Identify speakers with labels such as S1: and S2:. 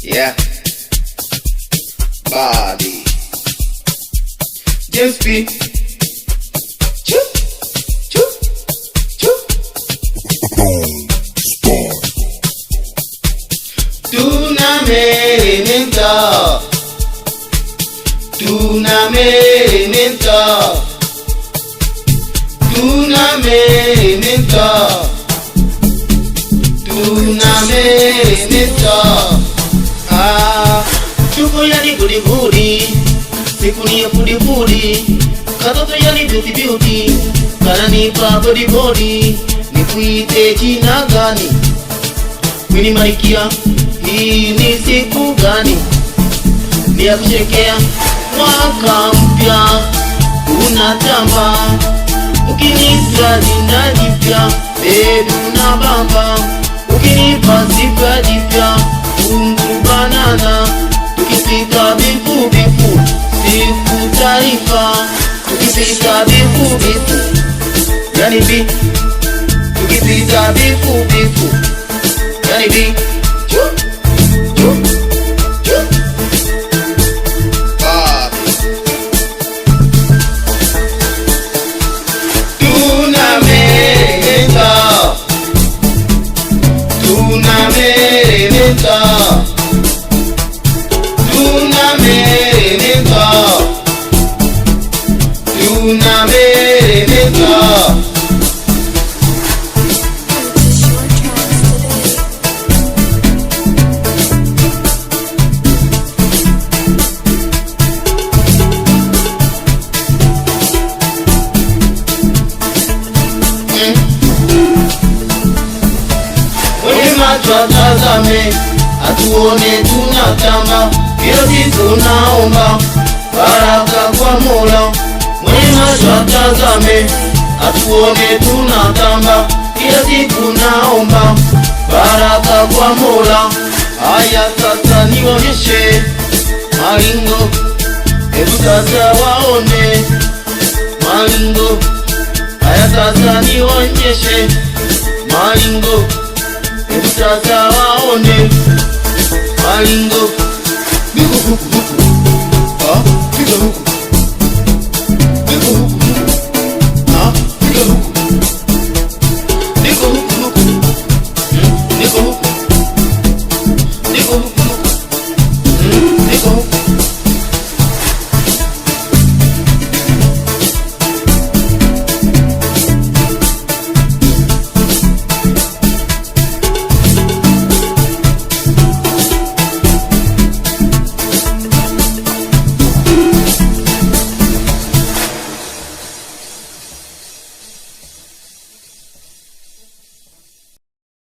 S1: Yeah. Body. James B. Choo. Choo. Choo. Tunameremeta. Tunameremeta. Tunameremeta. Tunameremeta. Chuko yani budi budi, siku ni ya budi budi, katoto yani beauty beauty, kananipa body body, nikuite jina gani? Mini Marikia, hii ni siku gani? Ni ya kusherekea mwaka mpya, unatamba, ukinipa jina jipya, baby unabamba, ukinipa sifa jipya, ungu banana, tukipita bifu bifu, siku taifa, tukipita bifu bifu, yani bi, tukipita bifu bifu, yani bi, choo, choo, choo. Tunameremeta, tunameremeta, tunameremeta, tunameremeta. Tazame, atuone tunatamba, kila siku naomba baraka kwa Mola. Mwenye macho atazame, atuone tunatamba, kila siku naomba baraka kwa Mola. Haya sasa nionyeshe maringo, hebu sasa waone maringo. Haya sasa nionyeshe maringo, hebu sasa waone maringo. Biku huku huku, biku huku.